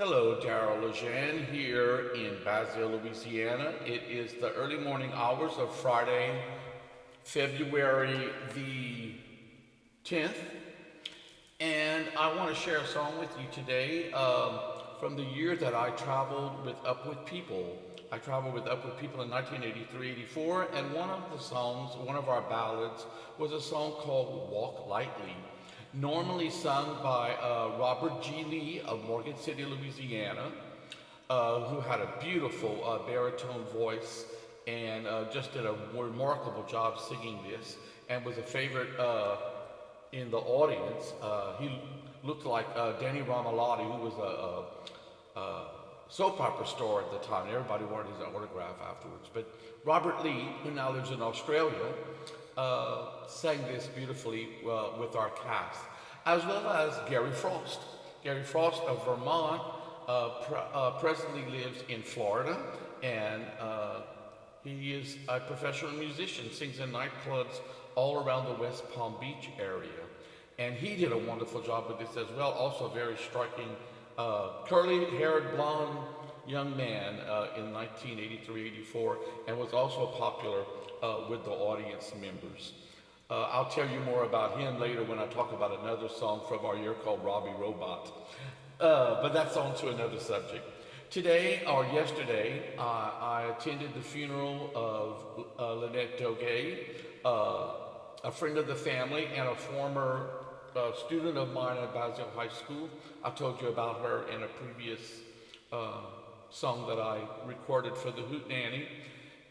Hello, Daryl Lejean here in Basile, Louisiana. It is the early morning hours of Friday, February the 10th, and I want to share a song with you today from the year that I traveled with Up With People. I traveled with Up With People in 1983-84, and one of the songs, one of our ballads, was a song called Walk Lightly, normally sung by Robert G. Lee of Morgan City, Louisiana, who had a beautiful baritone voice and just did a remarkable job singing this, and was a favorite in the audience. He looked like Danny Ramalotti, who was a soap opera star at the time. Everybody wanted his autograph afterwards. But Robert Lee, who now lives in Australia, sang this beautifully with our cast, as well as Gary Frost. Gary Frost of Vermont presently lives in Florida, and he is a professional musician, sings in nightclubs all around the West Palm Beach area. And he did a wonderful job with this as well, also a very striking curly-haired blonde young man in 1983-84, and was also popular with the audience members. I'll tell you more about him later when I talk about another song from our year called Robbie Robot. But that's on to another subject. Today, or yesterday, I attended the funeral of Lynette Doga, a friend of the family and a former student of mine at Basile High School. I told you about her in a previous song that I recorded for the Hootenanny.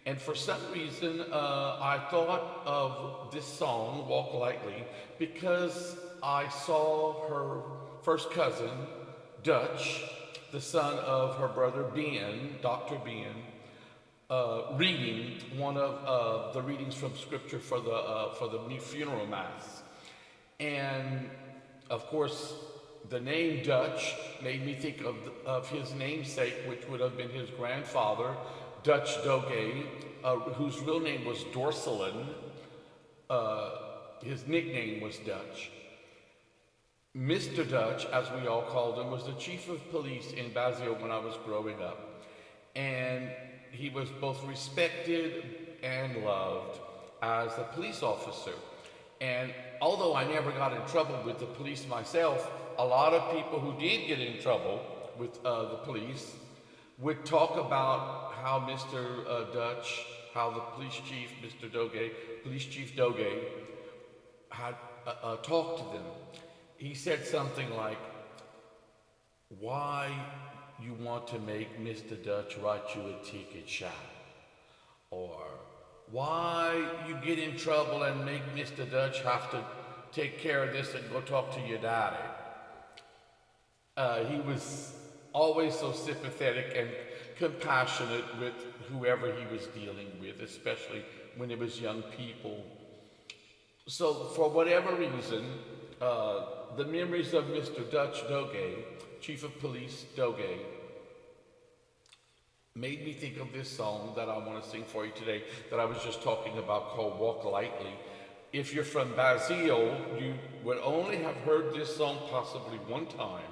And for some reason, I thought of this song, Walk Lightly, because I saw her first cousin, Dutch, the son of her brother Ben, Dr. Ben, reading one of the readings from Scripture for the funeral mass. And of course, the name Dutch made me think of his namesake, which would have been his grandfather, Dutch Doga, whose real name was Dorselin. His nickname was Dutch. Mr. Dutch, as we all called him, was the chief of police in Basile when I was growing up. And he was both respected and loved as a police officer. And although I never got in trouble with the police myself, a lot of people who did get in trouble with the police would talk about how Mr. Dutch, how the police chief, Mr. Doga, Police Chief Doga, had talked to them. He said something like, "Why you want to make Mr. Dutch write you a ticket, shot?" Or, "Why you get in trouble and make Mr. Dutch have to take care of this and go talk to your daddy?" He was always so sympathetic and compassionate with whoever he was dealing with, especially when it was young people. So for whatever reason, the memories of Mr. Dutch Doga, Chief of Police Doga, made me think of this song that I want to sing for you today that I was just talking about, called Walk Lightly. If you're from Basile, you would only have heard this song possibly one time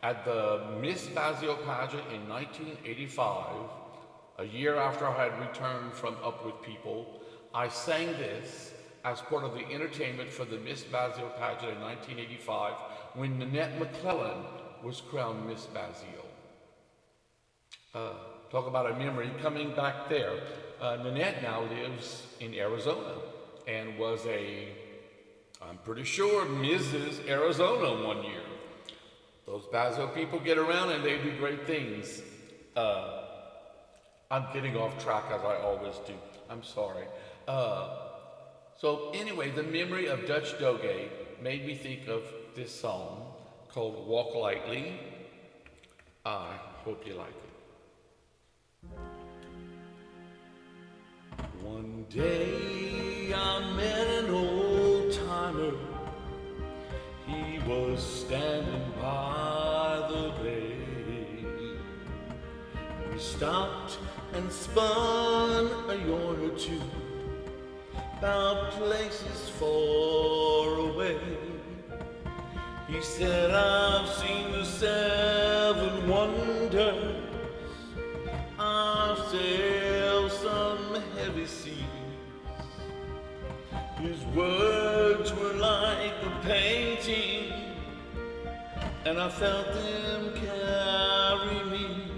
at the Miss Basile pageant in 1985, a year after I had returned from Up With People. I sang this as part of the entertainment for the Miss Basile pageant in 1985 when Nanette McClellan was crowned Miss Basile. Talk about a memory coming back there. Nanette now lives in Arizona and was I'm pretty sure, Mrs. Arizona one year. Those Basile people get around and they do great things. I'm getting off track as I always do. I'm sorry. So anyway, the memory of Dutch Doga made me think of this song called Walk Lightly. I hope you like it. One day I met an old timer. He was standing by the bay. We stopped and spun a yarn or two about places far away. He said, "I've seen the 7 wonders Words were like a painting, and I felt them carry me,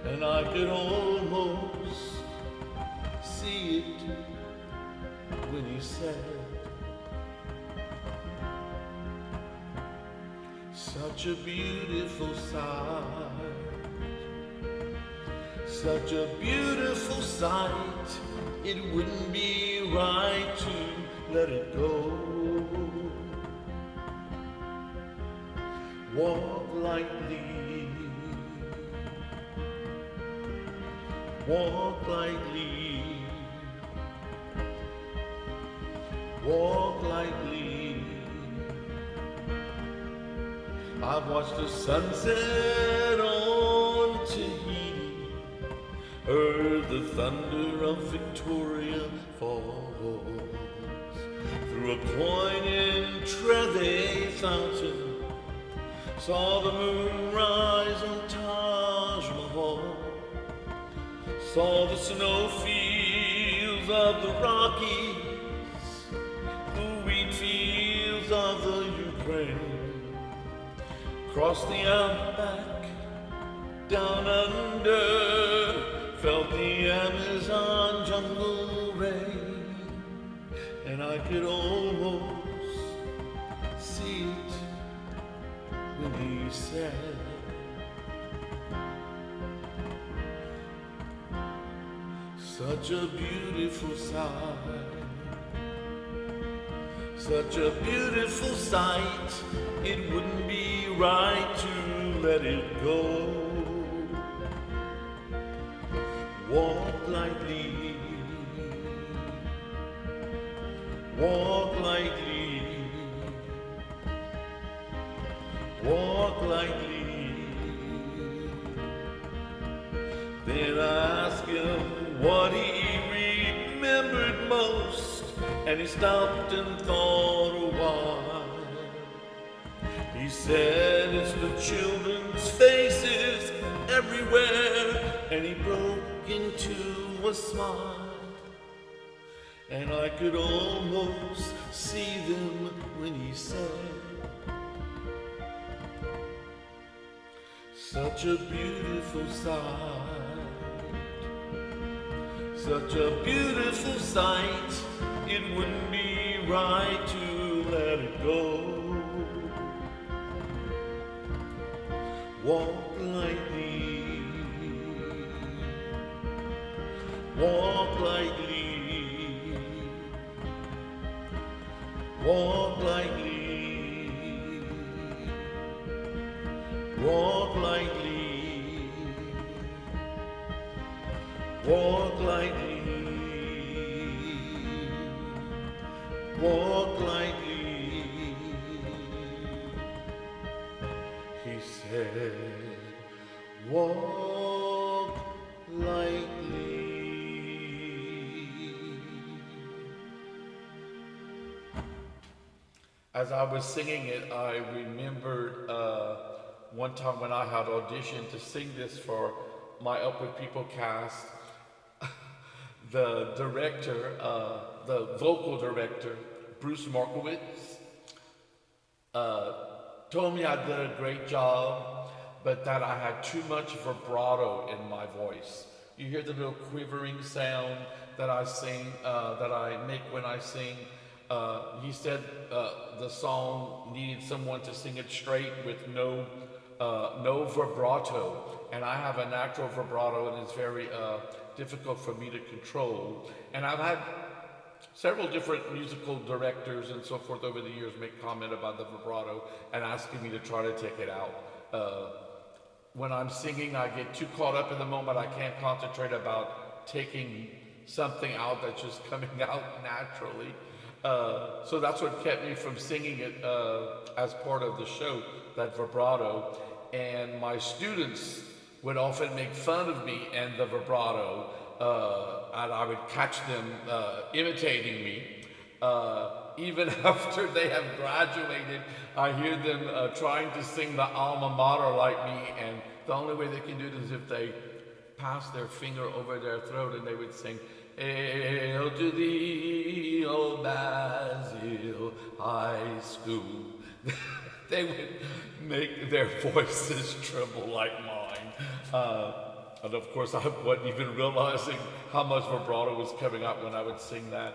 and I could almost see it when he said, such a beautiful sight, such a beautiful sight, it wouldn't be right to let it go. Walk lightly, walk lightly, walk lightly. I've watched the sunset on Tahiti, heard the thunder of Victoria Falls, through a poignant Trevi fountain, saw the moon rise on Taj Mahal, saw the snowfields of the Rockies, the wheat fields of the Ukraine, crossed the outback, down under, felt the Amazon jungle rain, and I could almost see it when he said, such a beautiful sight, such a beautiful sight, it wouldn't be right to let it go. Walk lightly, walk lightly, walk lightly. Then I asked him what he remembered most, and he stopped and thought a while. He said, it's the children's faces everywhere, and he broke into a smile, and I could almost see them when he said, such a beautiful sight, such a beautiful sight, it wouldn't be right to let it go. Walk lightly, walk lightly, walk lightly, walk lightly, walk lightly, walk lightly. He said, walk lightly. As I was singing it, I remembered one time when I had auditioned to sing this for my Up With People cast. The director, the vocal director, Bruce Markowitz, told me I did a great job, but that I had too much vibrato in my voice. You hear the little quivering sound that I sing, that I make when I sing. He said the song needed someone to sing it straight with no vibrato, and I have a natural vibrato, and it's very difficult for me to control. And I've had several different musical directors and so forth over the years make comment about the vibrato and asking me to try to take it out. When I'm singing, I get too caught up in the moment. I can't concentrate about taking something out that's just coming out naturally. So that's what kept me from singing it as part of the show, that vibrato. And my students would often make fun of me and the vibrato, and I would catch them imitating me. Even after they have graduated, I hear them trying to sing the alma mater like me, and the only way they can do it is if they pass their finger over their throat and they would sing, Hail to thee, O Basil High School. They would make their voices tremble like mine. And of course, I wasn't even realizing how much vibrato was coming out when I would sing that.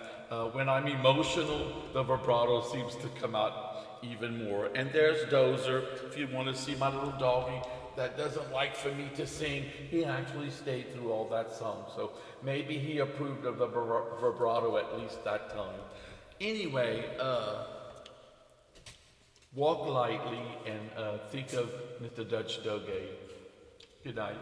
When I'm emotional, the vibrato seems to come out even more. And there's Dozer, if you want to see my little doggy that doesn't like for me to sing. He actually stayed through all that song. So maybe he approved of the vibrato at least that time. Anyway, walk lightly and think of Mr. Dutch Doga. Good night.